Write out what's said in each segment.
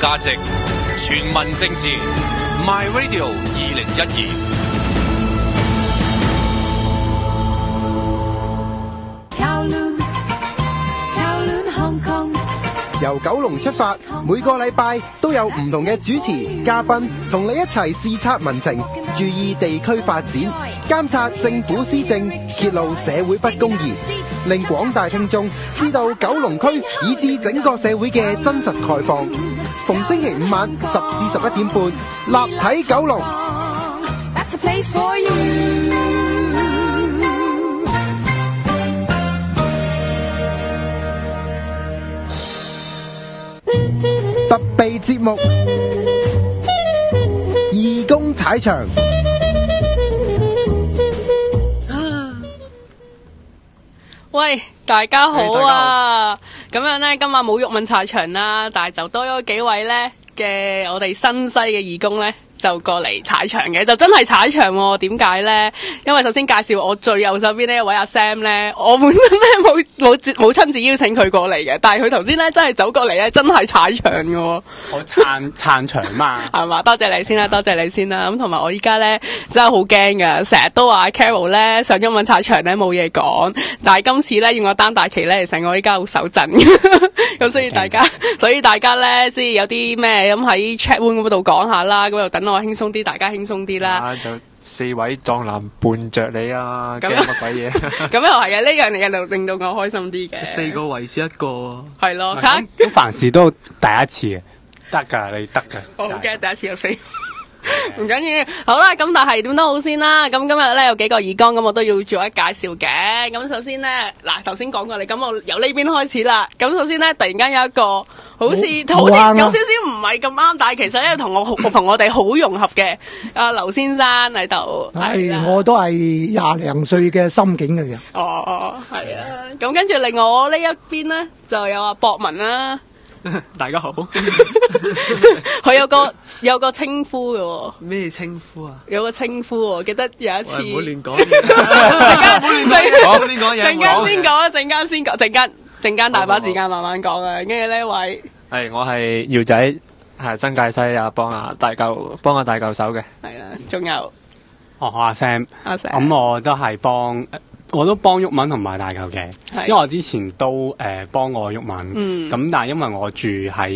價值，全民政治。My Radio 2012。由九龍出發，每個禮拜都有唔同嘅主持、嘉賓同你一齊視察民情，注意地區發展，監察政府施政，揭露社會不公義，令廣大聽眾知道九龍區以至整個社會嘅真實概況。逢星期五晚10至11點半，立體九龍。特備節目，義工踩場。喂，大家好啊！咁樣呢，今晚冇毓民踩場啦，但係就多咗幾位呢嘅我哋新西嘅義工呢，就過嚟踩場嘅，就真係踩場喎。點解呢？因為首先介紹我最右手邊呢一位阿 Sam 呢，我本身呢冇親自邀請佢過嚟嘅，但係佢頭先呢真係走過嚟呢，真係踩場嘅喎。我撐場嘛，係嘛？多謝你先啦，多謝你先啦。咁同埋我依家呢，真係好驚㗎，成日都話 Carol 呢上毓民踩場呢冇嘢講，但係今次呢要我擔大旗呢，其實我依家好手震咁所以大家呢，即係有啲咩咁喺 chat room 嗰度講下啦，咁又等我輕鬆啲，大家輕鬆啲啦。就4位壯男伴着你啊，驚乜鬼嘢？咁又係嘅，呢樣嘢就令到我開心啲嘅。 4個維持1個，係咯，咁凡事都第一次嘅，得㗎，你得㗎。我好驚第一次有4。唔緊要，好啦，咁但係點都好先啦。咁今日咧有幾個義工，咁我都要做一介紹嘅。咁首先咧，嗱頭先講過你，咁我由呢邊開始啦。咁首先咧，突然間有一個好似有少少唔係咁啱，但係其實咧同我哋好融合嘅阿劉先生喺度。係，我都係20零歲嘅心境嘅啫。哦，係啊。咁跟住另外我呢一邊咧就有阿博文啦。大家好。佢有個稱呼嘅喎。咩稱呼啊？有個稱呼喎，記得有一次。唔好亂講嘢。陣間大把時間慢慢講啊。跟住呢位係我係耀仔，係新界西啊，幫下大嚿手嘅。係啦，仲有阿 Sam，咁我都係我都幫毓民同埋大嚿嘅，因為我之前都幫過毓民，咁但係因為我住喺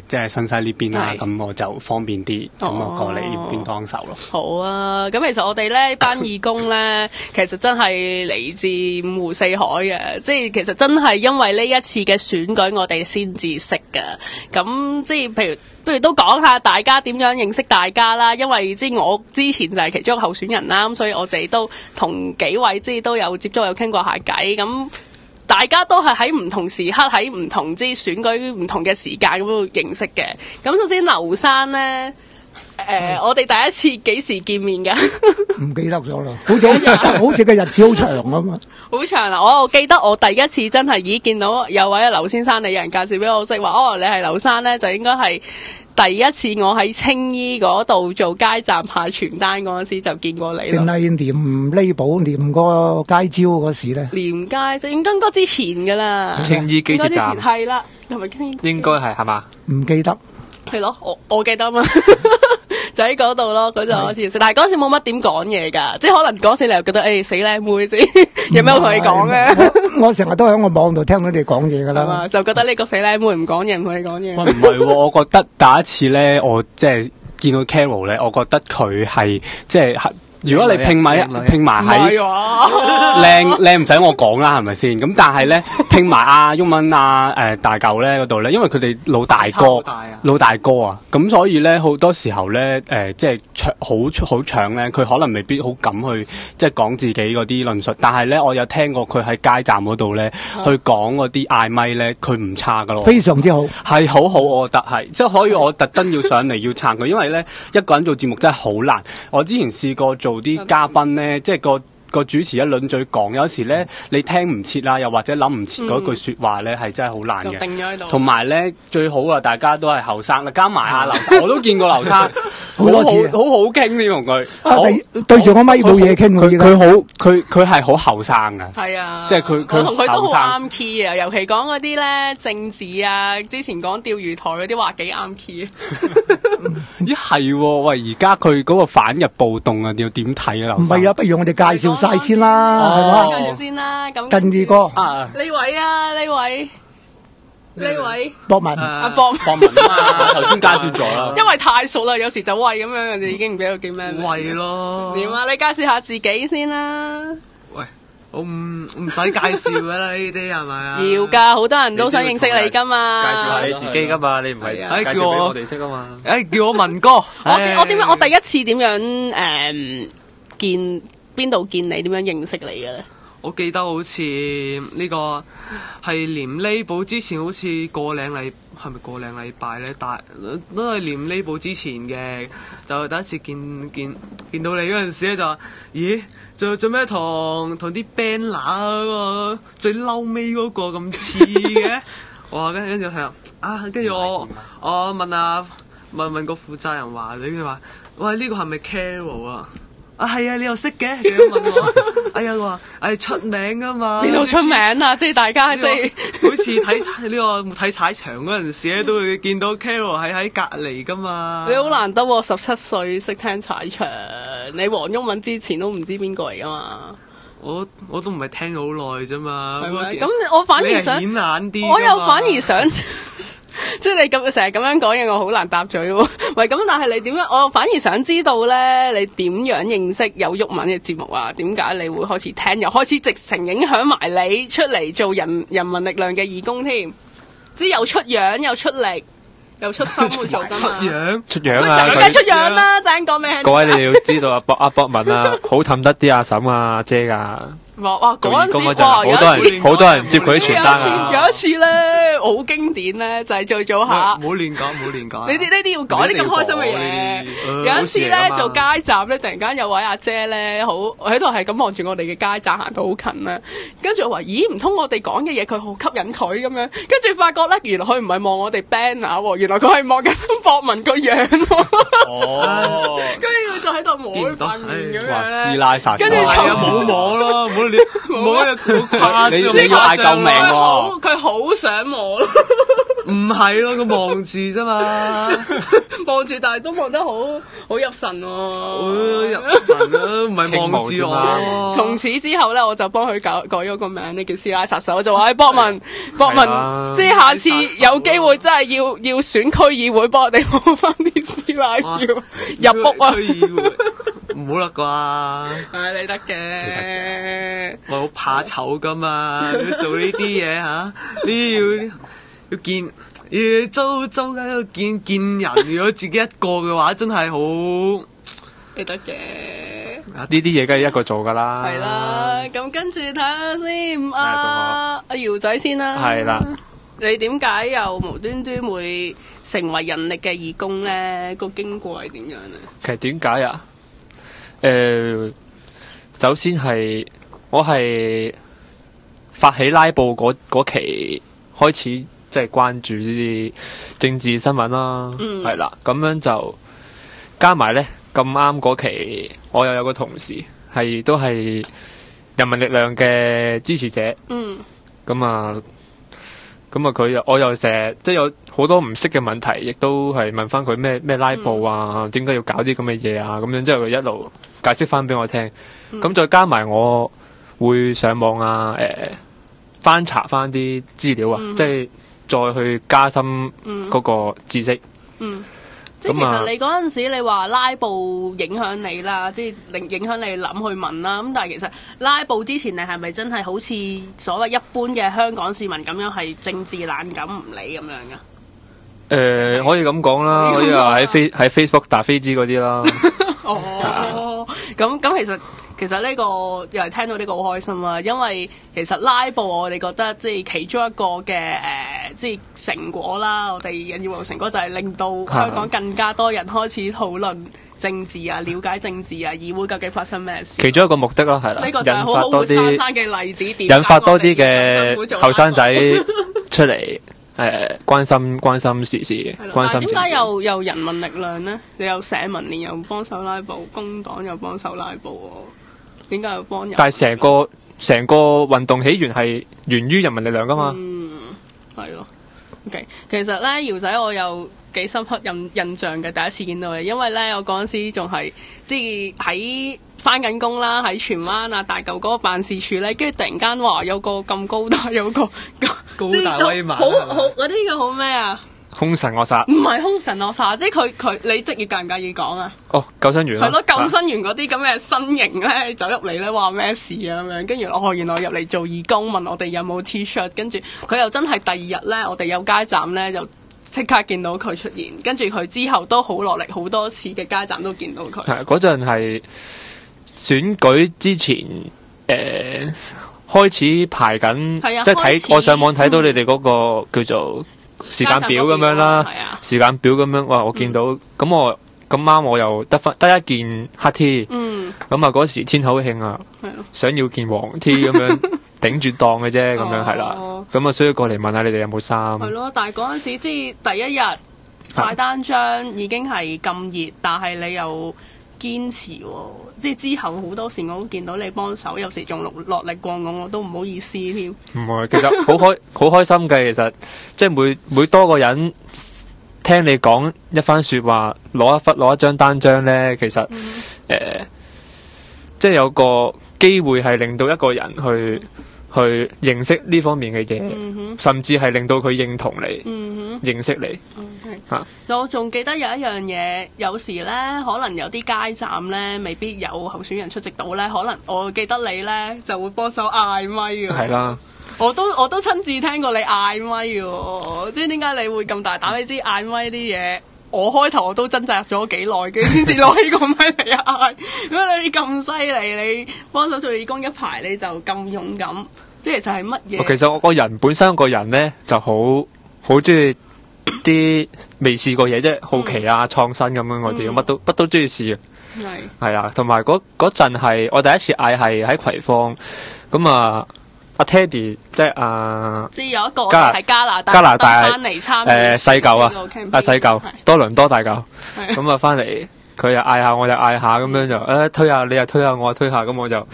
即係新西呢邊啦，咁我就方便啲，咁我過嚟呢邊幫手咯。好啊，咁其實我哋呢班義工呢，其實真係嚟自五湖四海嘅，即係其實真係因為呢一次嘅選舉，我哋先至識㗎。咁即係不如都講下大家點樣認識大家啦，因為即係我之前就係其中一個候選人啦，咁所以我自己都同幾位即係都有接觸，有傾過下偈，咁大家都係喺唔同時刻喺唔同即係選舉唔同嘅時間咁樣認識嘅。咁首先劉生呢，我哋第一次幾時見面㗎？唔記得咗啦，好似個日子好長啊嘛。好長啦！我記得我第一次真係見到有位劉先生，你有人介紹俾我識，話你係劉生呢，就應該係第一次我喺青衣嗰度做街站派傳單嗰陣時就見過你咯。定係念呢寶念個街招嗰時咧？念街就應該之前噶啦。青衣機鐵站係啦，係咪？應該係嘛？唔記得。係咯，我記得嘛，就喺嗰度咯。嗰陣開始識，但係嗰時冇乜點講嘢㗎，即係可能嗰時你又覺得死靚妹先，有咩好同你講嘅？我成日都喺個網度聽到你講嘢㗎啦，就覺得呢個死靚妹唔講嘢，唔同你講嘢。唔係喎，我覺得第一次咧，我即係見到 Carol 咧，我覺得佢係即係。如果你拼埋喺靚唔使我講啦，係咪先？咁但係咧拼埋阿毓民大嚿咧嗰度咧，因為佢哋老大哥啊，咁所以咧好多時候咧即係好搶咧，佢可能未必好敢去即係講自己嗰啲論述。但係咧，我有聽過佢喺街站嗰度咧去講嗰啲嗌咪咧，佢唔差噶咯，非常之好，係好好，我覺得係即係可以，我特登要上嚟要撐佢，因為咧一個人做節目真係好難。我之前試過做啲嘉賓咧，即係個主持一輪嘴講，有時咧你聽唔切啦，又或者諗唔切嗰句説話咧，係真係好難嘅。定咗喺度。同埋咧最好啊，大家都係後生啦，加埋阿劉生，我都見過劉生好多次好好傾呢同佢。對住個咪冇嘢傾佢係好後生㗎。係啊，即係佢我同佢都好啱 key 啊，尤其講嗰啲咧政治啊，之前講釣魚台嗰啲話幾啱 key 啊。咦係喎，喂！而家佢嗰個反日暴動啊，你要點睇啊？唔係啊，不如我哋介紹晒先啦，係嘛？介紹先啦，咁近二個呢位啊，呢位博文阿博文啊嘛，頭先介紹咗啦。因為太熟啦，有時就喂咁樣，你已經唔記得叫咩名。喂咯。點啊？你介紹下自己先啦。喂，我唔使介紹噶啦，呢啲係咪啊？要㗎，好多人都想認識你㗎嘛。介紹下你自己㗎嘛，你唔係介紹俾我哋識啊嘛。叫我文哥。我點樣？我第一次點樣見邊度見你？點樣認識你嘅咧？我記得好似呢個係廉呢部之前，好似係咪個零禮拜咧？都係廉呢部之前嘅，就第一次見到你嗰陣時咧，就話咦，做咩同啲 banner 嗰個最嬲尾嗰個咁似嘅？哇！跟住睇下啊，跟住我問個負責人話，你話喂，呢個係咪 Carol 啊？啊係啊，你又識嘅？佢問我，哎呀我話，出名啊嘛！邊度出名啊？即係大家即係好似睇踩場嗰陣時咧，都會見到 Carol 喺隔離噶嘛。你好難得喎，17歲識聽踩場，你黃毓民之前都唔知邊個嚟噶嘛？我都唔係聽好耐啫嘛。係咪？咁我反而想，顯眼啲。我又反而想。即係你咁成日咁樣講嘢，我好難答嘴喎。喂，咁但係你點樣？我反而想知道咧，你點樣認識有毓民嘅節目啊？點解你會開始聽，又開始直情影響埋你出嚟做人民力量嘅義工添？即係又出樣，又出力，又出心去做㗎嘛？出樣啊！梗係出樣啦！陣講咩？各位你哋要知道阿博文啊，好氹得啲阿嬸阿姐㗎。哇！嗰陣時好多人接佢啲傳單啊！有一次咧，好經典咧，就係做下。唔好亂講，唔好亂講。呢啲要講啲咁開心嘅嘢。有一次咧做街站咧，突然間有位阿姐咧，好喺度係咁望住我哋嘅街站，行到好近啦。跟住我話：咦，唔通我哋講嘅嘢佢好吸引佢咁樣？跟住發覺咧，原來佢唔係望我哋 banner 喎，原來佢係望緊博文個樣喎。哦。跟住佢就喺度摸佢塊面咁樣。師奶殺手。跟住冇摸咯，冇一個誇你要嗌救命喎！佢好想摸咯，唔係咯，佢望住啫嘛，望住，但係都望得好入神喎。入神啊，唔係望住我。從此之後咧，我就幫佢改咗個名，你叫師奶殺手，我就話：博文，即係下次有機會真係要選區議會，幫我哋攞翻啲師奶票入屋啊！區議會唔好啦啩？係你得嘅。我好怕醜噶嘛，做呢啲嘢嚇，呢要見，要周街喺度見人。如果自己一個嘅話，真係好你得嘅。呢啲嘢梗係一個做噶啦。係啦，咁跟住睇下先，阿姚仔先啦。係啦。你點解又無端端會成為人力嘅義工咧？個經過係點樣咧？其實點解啊？首先係我係發起拉布嗰期開始，即係關注呢啲政治新聞啦，係啦，咁樣就加埋咧咁啱嗰期，我又有個同事都係人民力量嘅支持者，咁啊我又成日即係有好多唔識嘅問題，亦都係問翻佢咩拉布啊，點解要搞啲咁嘅嘢啊，咁樣之後佢一路解釋翻俾我聽，咁再加埋我會上網啊，翻查翻啲資料啊，即係再去加深嗰個知識。即係其實你嗰陣時，你話拉布影響你啦，即係影響你諗去問啦。咁但係其實拉布之前，你係咪真係好似所謂一般嘅香港市民咁樣係政治冷感唔理咁樣噶？可以咁講啦，可以話喺 Facebook 打飛機嗰啲啦。咁其實呢個又係聽到呢個好開心啦，因為其實拉布我哋覺得即係其中一個嘅即係成果啦。我哋引以為傲成果就係令到香港更加多人開始討論政治啊，了解政治啊，議會究竟發生咩事？其中一個目的咯，係啦，呢個就係好好活生生嘅例子，引發多啲嘅後生仔出嚟。關心時事，關心政治。點解又人民力量呢？你有社民連又幫手拉布，工黨又幫手拉布喎？點解又幫人？但係成個運動起源係源於人民力量噶嘛？係咯。OK， 其實咧，姚仔我有幾深刻印象嘅，第一次見到你，因為咧我嗰陣時仲係即係喺翻緊工啦，喺荃灣啊大舊嗰個辦事處咧，跟住突然間話有個咁高大，有個高大威猛，好嗰啲叫好咩啊？兇神惡煞？唔係兇神惡煞，即係佢你職業介唔介意講啊？哦，救生員係咯，救生員嗰啲咁嘅身形咧，走入嚟咧話咩事啊咁樣，跟住原來入嚟做義工，問我哋有冇 T-shirt， 跟住佢又真係第二日咧，我哋有街站咧就即刻見到佢出現，跟住佢之後都好落力，好多次嘅街站都見到佢。係嗰陣係選舉之前，開始排緊，即係睇我上網睇到你哋嗰個叫做時間表咁樣啦，時間表咁樣，哇！我見到咁我咁啱我又得一件黑 T， 咁啊嗰時天口慶啊，想要件黃 T 咁樣頂住檔嘅啫，咁樣係啦，咁啊所以過嚟問下你哋有冇衫。係咯，但係嗰陣時即係第一日派單張已經係咁熱，但係你又堅持喎，即係之後好多時我都見到你幫手，有時仲落力過我都唔好意思添。唔係，其實好開心嘅，其實即係每多個人聽你講一番説話，攞一張單張咧，其實即係有個機會係令到一個人去認識呢方面嘅嘢，甚至係令到佢認同你，認識你。我仲記得有一樣嘢，有時咧可能有啲街站咧未必有候選人出席到咧，可能我記得你咧就會幫手嗌咪嘅。係啦，我都親自聽過你嗌咪嘅，即係點解你會咁大膽？你知嗌咪啲嘢，我開頭我都掙扎咗幾耐嘅，先至攞起個咪嚟嗌。如果你咁犀利，你幫手做義工一排，你就咁勇敢，即係其實係乜嘢？其實我個人本身個人咧就好中意啲未試過嘢，即係好奇啊、創新咁樣嗰啲，乜都中意試啊。係啊，同埋嗰陣係我第一次嗌係喺葵芳，咁啊阿 Teddy 即係即係有一個係加拿大翻嚟參與細舊啊，細舊多倫多大舊，咁啊翻嚟佢又嗌下我就嗌下，咁樣就推下你又推下我又推下，咁我就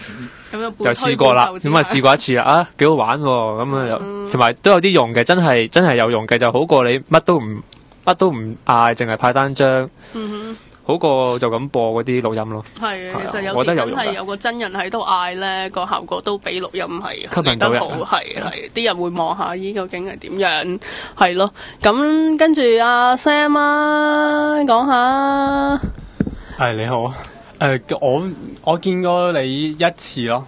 試過啦，咁啊試過一次啦，幾好玩喎，咁啊又同埋都有啲用嘅，真係有用嘅，就好過你乜都唔嗌，淨係派單張，好過就咁播嗰啲錄音咯。係啊，其實有時真係有個真人喺度嗌咧，個效果都比錄音係吸引到人，係啲人會望下咦究竟係點樣，係咯。咁跟住阿 Sam 啊，講下。係你好，我見過你一次咯，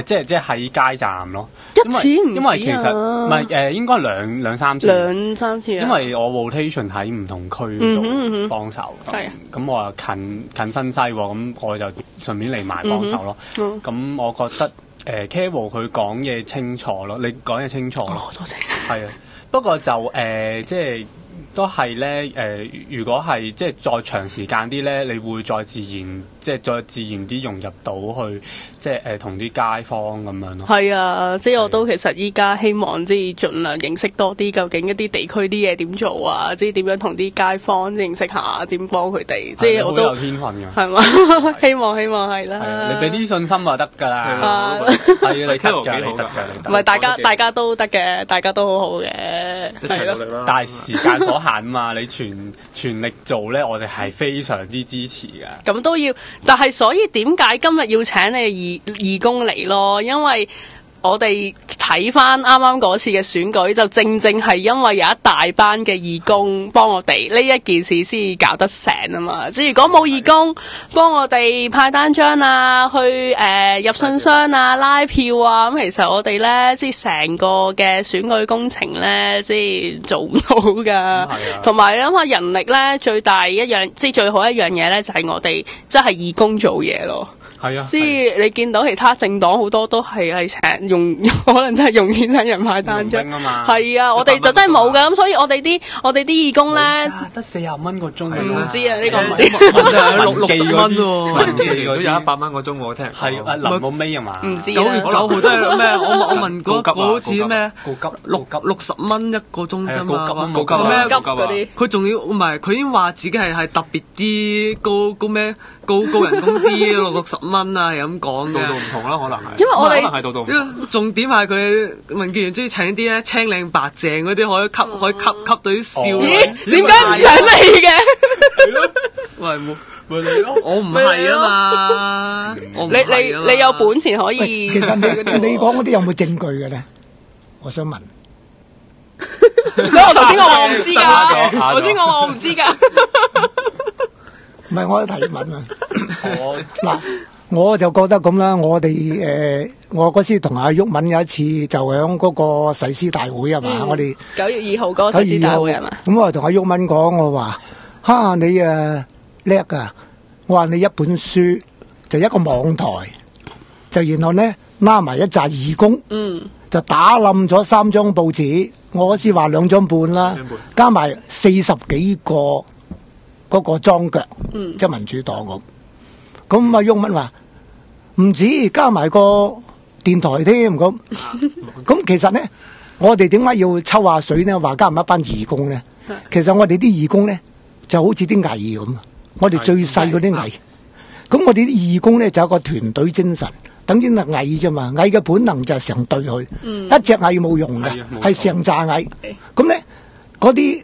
即係喺街站咯，一次唔止啊，因為其實唔係應該兩三次，因為我 rotation 喺唔同區度幫手，咁我又近新西喎，咁我就順便嚟埋幫手咯。咁我覺得Carol 佢講嘢清楚咯，你講嘢清楚咯，多謝。係啊，不過就即係。都係咧，如果係即係再長時間啲咧，你會再自然啲融入到去，即係同啲街坊咁樣咯。係啊，即係我都其實依家希望即係盡量認識多啲，究竟一啲地區啲嘢點做啊，即係點樣同啲街坊認識下，點幫佢哋。即係我都有天分㗎，係嘛？希望係啦。你俾啲信心就得㗎啦。係啊，你得㗎，你得㗎。唔係大家都得嘅，大家都好好嘅。一齊努力啦！但係時間所限嘛，你全力做咧，我哋係非常之支持嘅。咁都要，但係所以點解今日要請你義工嚟咯？因為我哋睇翻啱啱嗰次嘅選舉，就正係因為有一大班嘅義工幫我哋呢一件事先搞得成啊嘛！即係如果冇義工幫我哋派單張啊，去入信箱啊、拉票啊，咁其實我哋咧即係成個嘅選舉工程咧，即係做唔到噶。同埋諗下人力咧，最大一樣即係最好一樣嘢咧，就係我哋即係義工做嘢咯。係啊，即係你見到其他政黨好多都係請用可能真係用錢請人派單張啊嘛，係啊，我哋就真係冇㗎，咁所以我哋啲義工咧得40蚊個鐘，唔知啊呢個唔知， 60蚊喎，都有100蚊個鐘我聽。係臨到尾啊嘛，唔知9月9號都係咩？我問嗰個好似咩60蚊一個鐘啫嘛，高級嗰啲，佢仲要唔係佢已經話自己係特別啲高咩高人工啲60蚊啊，係咁講嘅。度唔同啦，可能係，因為我哋可能係度唔同。重點係佢民建聯中意請啲咧青靚白淨嗰啲，可以吸到啲少女。咦？點解唔請你嘅？喂，咪你咯，我唔係啊嘛，你有本錢可以。其實你講嗰啲有冇證據嘅咧？我想問。所以我頭先我話我唔知㗎，頭先我話我唔知㗎。唔係我提問啊！嗱，我就覺得咁啦。我哋我嗰時同阿毓民有一次就響嗰個誓師大會係嘛？我哋9月2號嗰個誓師大會係嘛？咁我同阿毓民講，我話：哈，你叻㗎！我話你一本書就一個網台，就然後咧拉埋一紮義工，就打冧咗3張報紙。我嗰時話2張半啦，加埋40幾個嗰個裝腳，即係民主黨咁。咁阿毓民話唔止，加埋個電台添咁。咁其實咧，我哋點解要抽下水咧？話加埋一班義工咧，其實我哋啲義工咧就好似啲蟻咁，我哋最細嗰啲蟻。咁我哋啲義工咧就有個團隊精神。等於係蟻啫嘛，蟻嘅本能就係成隊去，一隻蟻冇用嘅，係成紮蟻。咁咧嗰啲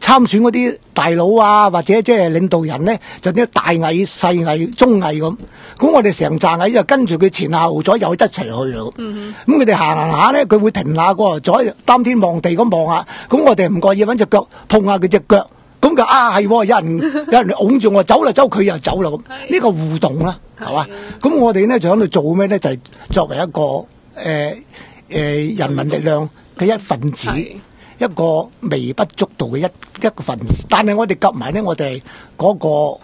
參選嗰啲大佬啊，或者即係領導人咧，就啲大蟻、細蟻、中蟻咁。咁我哋成紮蟻就跟住佢前後左右一齊去咯。咁佢哋行下咧，佢會停下個，左擔天望地咁望下。咁我哋唔覺意揾隻腳碰下佢隻腳。咁就係有人擁住我走啦，佢又走啦咁，呢個互動啦，係嘛？咁我哋咧就喺度做咩咧？就係作為一個人民力量嘅一份子，一個微不足道嘅一個分子。但係我哋夾埋咧，我哋嗰個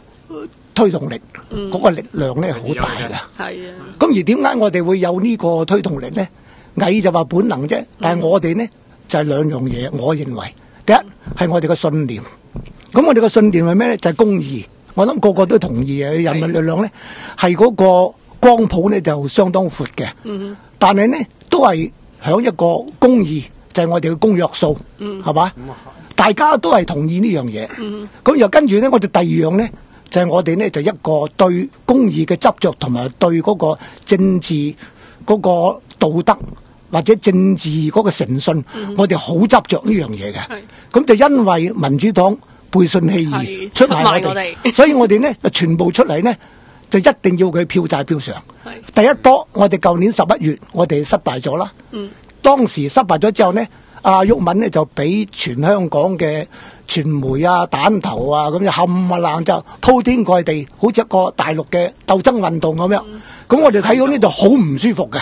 推動力，嗰個力量咧好大㗎。係啊。咁而點解我哋會有呢個推動力咧？蟻就話本能啫，但係我哋咧就係2樣嘢。我認為第一係我哋嘅信念。咁我哋嘅信念係咩咧？就係公義。我諗個個都同意嘅。人民力量咧係嗰個光譜咧就相當闊嘅，但係咧都係響一個公義，就係我哋嘅公約數，係嘛？大家都係同意呢樣嘢。咁又跟住咧，我哋第二樣咧就係我哋咧就一個對公義嘅執着，同埋對嗰個政治嗰個道德或者政治嗰個誠信，我哋好執着呢樣嘢嘅。咁就因為民出黨背信棄義出賣我哋，所以我哋咧全部出嚟咧就一定要佢票債票償。第一波我哋舊年11月我哋失敗咗啦。當時失敗咗之後咧，阿毓民咧就俾全香港嘅傳媒啊、彈頭啊咁就冚唪唥就鋪天蓋地，好似一個大陸嘅鬥爭運動咁樣。咁我哋睇到呢度好唔舒服嘅。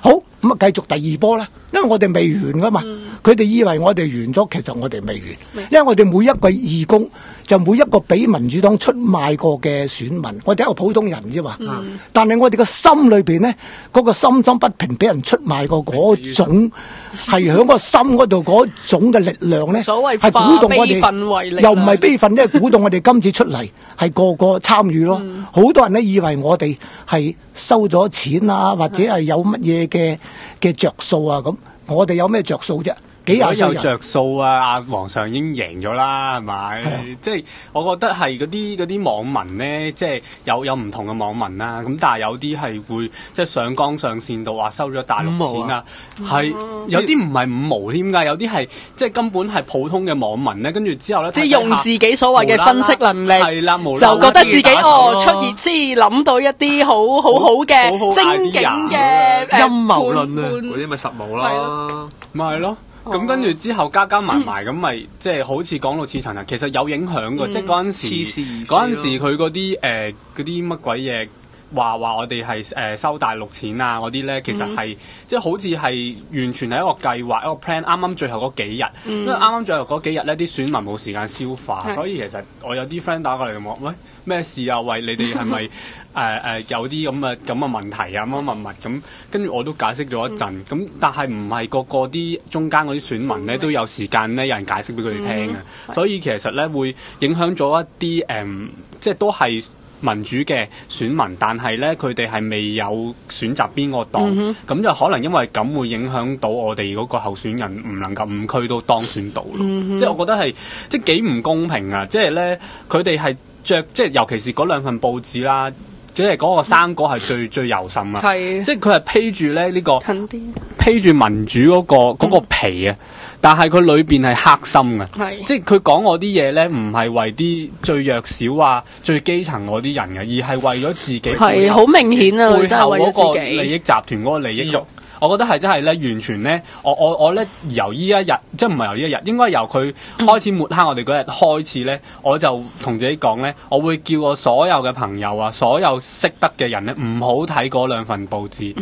好，咁啊繼續第二波啦，因為我哋未完噶嘛，佢哋以為我哋完咗，其實我哋未完，因為我哋每一個義工就每一個俾民主黨出賣過嘅選民，我哋一個普通人啫嘛，但係我哋個心裏邊咧，嗰個心心不平俾人出賣過嗰種，係喺個心嗰度嗰種嘅力量咧，係鼓動我哋，又唔係悲憤咧，鼓動我哋今次出嚟係個個參與咯，好多人咧以為我哋係收咗錢啊，或者係有乜嘢嘅着數啊咁，我哋有咩着數啫？幾廿歲人有着數啊！阿皇上已經贏咗啦，係咪？即係我覺得係嗰啲網民咧，即係有唔同嘅網民啦。咁但係有啲係會即係上綱上線到話收咗大陸錢啊，係有啲唔係5毛添㗎，有啲係即係根本係普通嘅網民咧。跟住之後咧，即係用自己所謂嘅分析能力，係啦，就覺得自己出現先諗到一啲好嘅精警嘅陰謀論啊，嗰啲咪實無啦，咪係咯。咁跟住之後加埋咁咪即係好似講到似層層，其實有影響㗎。即係嗰陣時佢嗰啲乜鬼嘢話我哋係收大陸錢啊嗰啲咧，其實係即係好似係完全係一個計劃一個 plan。啱啱最後嗰幾日，因為啱啱最後嗰幾日咧，啲選民冇時間消化，所以其實我有啲 friend 打過嚟問，喂，咩事啊？喂，你哋係咪有啲咁嘅問題啊？乜咁，跟住我都解釋咗一陣。咁但係唔係個啲中間嗰啲選民咧都有時間咧有人解釋俾佢哋聽嘅，所以其實咧會影響咗一啲即係都係民主嘅選民，但係咧佢哋係未有選擇邊個黨，咁就可能因為咁會影響到我哋嗰個候選人唔能夠5區都當選到咯。即係我覺得係即係幾唔公平啊！即係咧佢哋係着即係尤其是嗰2份報紙啦。即係嗰個生果係最油滲啊！即係佢係披住咧呢個披住民主嗰個皮啊，但係佢裏邊係黑心嘅。即係佢講我啲嘢咧，唔係為啲最弱小啊、最基層嗰啲人嘅，而係為咗自己。係好明顯啊！背後嗰個利益集團嗰個利益。我覺得係真係咧，完全咧，我咧由呢一日，即係唔係由呢一日，應該由佢開始抹黑我哋嗰日開始咧，我就同自己講咧，我會叫我所有嘅朋友啊，所有識得嘅人咧，唔好睇嗰2份報紙，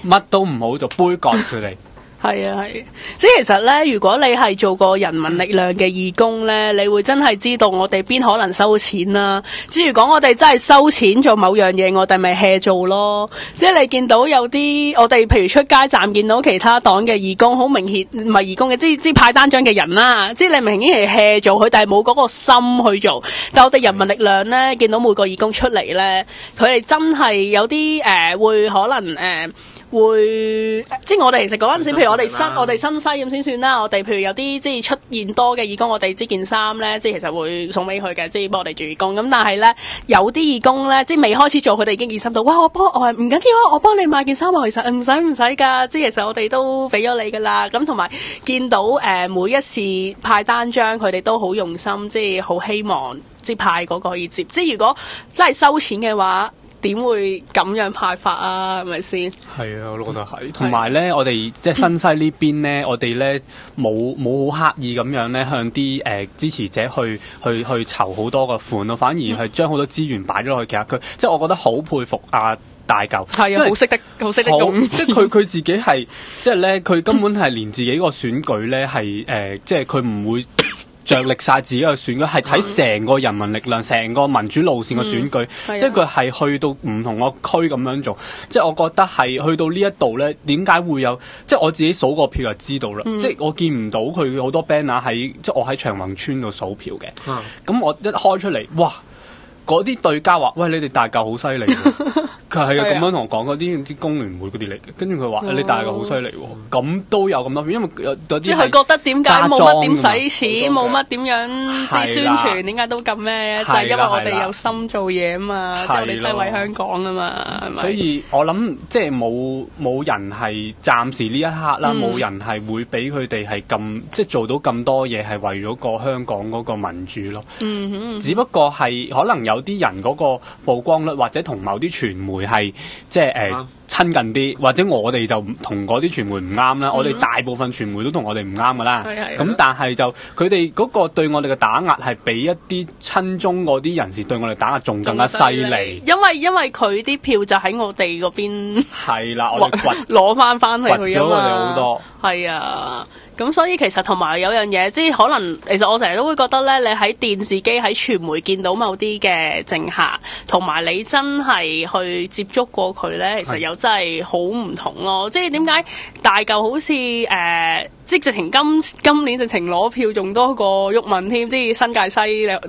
乜都唔好做，杯葛佢哋。係啊，係，即係其實咧，如果你係做過人民力量嘅義工咧，你會真係知道我哋邊可能收錢啦。即係如果我哋真係收錢做某樣嘢，我哋咪 hea 做咯。即係你見到有啲我哋譬如出街站見到其他黨嘅義工，好明顯唔係義工嘅，即係派單張嘅人啦。即係你明顯係 hea 做，佢但係冇嗰個心去做。但係我哋人民力量咧，見到每個義工出嚟咧，佢哋真係有啲會可能會即係我哋其實嗰陣時，譬如我哋新西咁先算啦。我哋譬如有啲即係出現多嘅義工，我哋織件衫咧，即係其實會送俾佢嘅，即係幫我哋做義工。咁但係咧，有啲義工咧，即係未開始做，佢哋已經熱心到，哇！我唔緊要啊，我幫你買件衫啊，其實唔使㗎。即係其實我哋都俾咗你㗎啦。咁同埋見到每一次派單張，佢哋都好用心，即係好希望即係派嗰個可以接。即係如果真係收錢嘅話，點會咁樣派發啊？係咪先？係啊，我都覺得係。同埋咧，我哋即係新西呢邊咧，我哋咧冇好刻意咁樣咧向啲支持者去籌好多個款咯，反而係將好多資源擺咗落去其他區。即係我覺得好佩服啊大嚿。係啊，好識得用。即係佢自己係即係咧，佢根本係連自己個選舉咧係即係佢唔會着力晒自己嘅選舉，係睇成個人民力量、成個民主路線嘅選舉，即係佢係去到唔同個區咁樣做。即係我覺得係去到呢一度咧，點解會有？即係我自己數個票就知道啦。即係我見唔到佢好多 banner 喺，即係我喺長宏村度數票嘅。咁我一開出嚟，哇！嗰啲對家話：喂，你哋大嚿好犀利。佢係啊，咁樣同我講嗰啲工聯會嗰啲嚟嘅，跟住佢話你大嚿好犀利喎，咁都有咁多，因為有啲即係佢覺得點解冇乜點使錢，冇乜點樣即係宣傳，點解都咁咩？就係因為我哋有心做嘢啊嘛，即係我哋真係為香港啊嘛，係咪？所以我諗即係冇人係暫時呢一刻啦，冇人係會俾佢哋係咁即係做到咁多嘢，係為咗個香港嗰個民主咯。只不過係可能有啲人嗰個曝光率或者同某啲傳媒係即係親近啲，或者我哋就同嗰啲傳媒唔啱啦。我哋大部分傳媒都同我哋唔啱噶啦。咁但係就佢哋嗰個對我哋嘅打壓係比一啲親中嗰啲人士對我哋打壓仲更加犀利。因為佢啲票就喺我哋嗰邊。係啦，我哋攞翻去佢啊嘛。咗我哋好多。係啊。咁所以其實同埋有樣嘢，即係可能其實我成日都會覺得咧，你喺電視機喺傳媒見到某啲嘅政客，同埋你真係去接觸過佢咧，其實又真係好唔同咯。即係點解大嚿好似即係直情今年直情攞票仲多過毓民添，即係新界西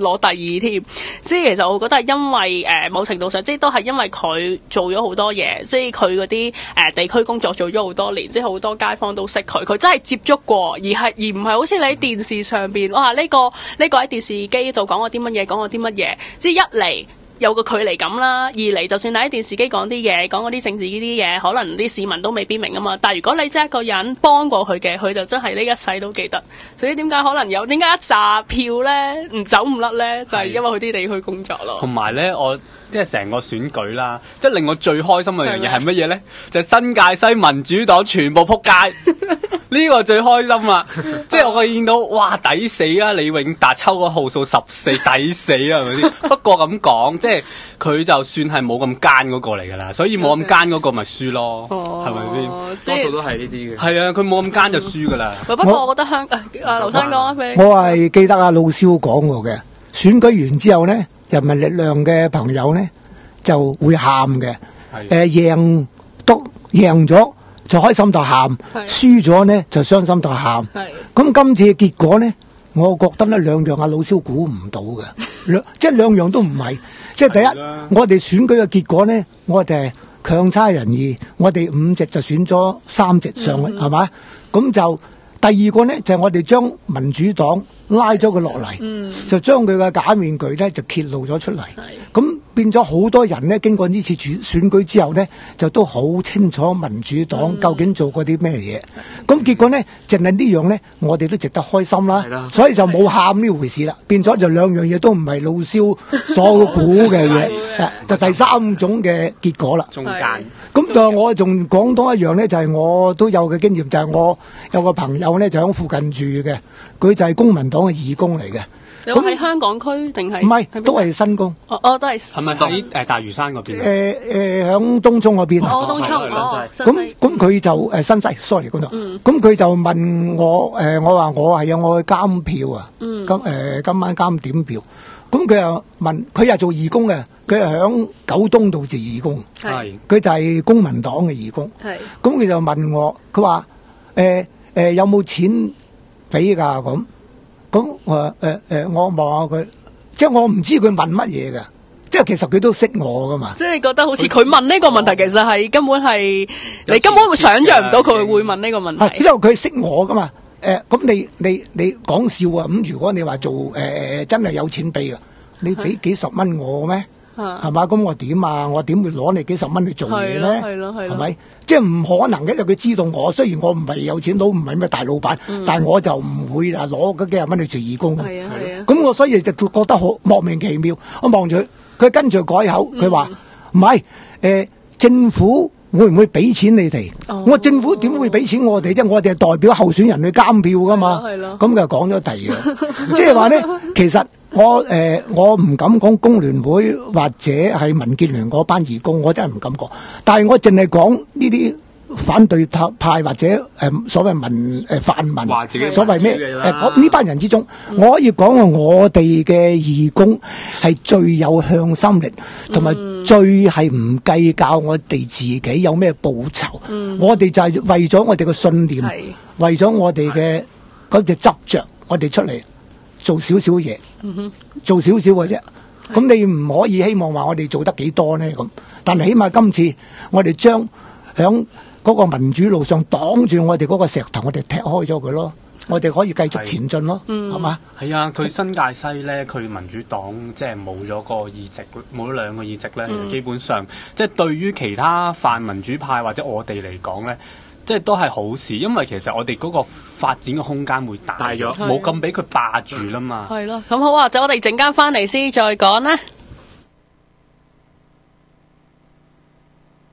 攞第2添。即係其實我覺得係因為某程度上，即係都係因為佢做咗好多嘢，即係佢嗰啲地區工作做咗好多年，即係好多街坊都識佢，佢真係接觸過。而唔係好似你喺電視上邊，哇！呢個喺電視機度講過啲乜嘢，講過啲乜嘢，即係一嚟有個距離感啦，二嚟就算你喺電視機講啲嘢，講嗰啲政治呢啲嘢，可能啲市民都未必明啊嘛。但係如果你真係一個人幫過佢嘅，佢就真係呢一世都記得。所以點解可能點解一紮票咧唔走唔甩咧？就係因為佢啲地區工作咯。同埋咧，我即係成個選舉啦，即係令我最開心嘅樣嘢係乜嘢咧？就係新界西民主黨全部撲街。呢個最開心啦！即係我見到，哇，抵死啊！李永達抽個號數14，抵死啊，係咪先？不過咁講，即係佢就算係冇咁奸嗰個嚟㗎啦，所以冇咁奸嗰個咪輸咯，係咪先？多數都係呢啲嘅。係啊，佢冇咁奸就輸㗎啦。不過我覺得劉生講啊，俾你。我係記得阿老蕭講過嘅，選舉完之後呢，人民力量嘅朋友呢就會喊嘅，贏咗就開心到喊，輸咗呢就傷心到喊。咁今次嘅結果呢，我覺得呢兩樣阿老蕭估唔到嘅，即係兩樣都唔係。即係第一，我哋選舉嘅結果呢，我哋係強差人意，我哋5席就選咗3席上去，係嘛？咁就第二個呢，就係我哋將民主黨拉咗佢落嚟，就將佢嘅假面具呢就揭露咗出嚟。咁變咗好多人呢，經過呢次選舉之後呢，就都好清楚民主黨究竟做過啲咩嘢。咁結果呢，淨係呢樣呢，我哋都值得開心啦。所以就冇喊呢回事啦。變咗就兩樣嘢都唔係老蕭所估嘅嘢，就第三種嘅結果啦。中間。咁就我仲講多一樣呢，就係我都有嘅經驗，就係我有個朋友呢，就喺附近住嘅，佢就係公民黨嘅義工嚟嘅。咁喺香港區定係？唔係，都係新工。都係。係咪喺大嶼山嗰邊？響東涌嗰邊。東涌。咁佢就新西 ，sorry 嗰度。咁佢就問我我話我係我去監票啊。今晚監點票。咁佢又問，佢又做義工嘅，佢係響九東度做義工。係。佢就係公民黨嘅義工。係。咁佢就問我，佢話有冇錢俾㗎咁？咁我望下佢，即係我唔知佢問乜嘢㗎，即係其實佢都識我㗎嘛。即係你覺得好似佢問呢個問題，其實係根本係你根本會想像唔到佢會問呢個問題。因為佢識我㗎嘛。咁你講笑啊？咁如果你話做真係有錢俾㗎，你俾幾十蚊我咩？係嘛？咁我點啊？我點會攞你幾十蚊去做嘢咧？係咪？即係唔可能嘅，因為佢知道我。雖然我唔係有錢佬，唔係咩大老闆，但係我就唔會攞嗰幾十蚊去做義工。係啊。咁我所以就覺得好莫名其妙。我望住佢跟住改口，佢話唔係政府會唔會俾錢你哋？我政府點會俾錢我哋啫？我哋係代表候選人去監票㗎嘛。咁佢就講咗第二樣，即係話咧，其實。我唔敢講工聯會或者係民建聯嗰班義工，我真係唔敢講。但係我淨係講呢啲反對派或者所謂泛民，所謂咩呢班人之中，我可以講我哋嘅義工係最有向心力，同埋最係唔計較我哋自己有咩報酬。我哋就係為咗我哋嘅信念，為咗我哋嘅嗰隻執着，我哋出嚟。做少少嘢，做少少嘅啫。咁你唔可以希望話我哋做得幾多呢？咁，但係起碼今次我哋將響嗰個民主路上擋住我哋嗰個石頭，我哋踢開咗佢咯。我哋可以繼續前進咯，係嘛？係啊，佢新界西咧，佢民主黨即係冇咗個議席，冇咗2個議席咧，基本上即係對於其他泛民主派或者我哋嚟講咧。即係都係好事，因為其實我哋嗰個發展嘅空間會大咗，冇咁俾佢霸住啦嘛。係咯，咁好啊，就我哋陣間翻嚟先再講啦。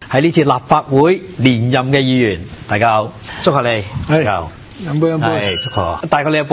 喺呢次立法會連任嘅議員，大家好，祝賀你，飲杯，祝賀，大概你有報。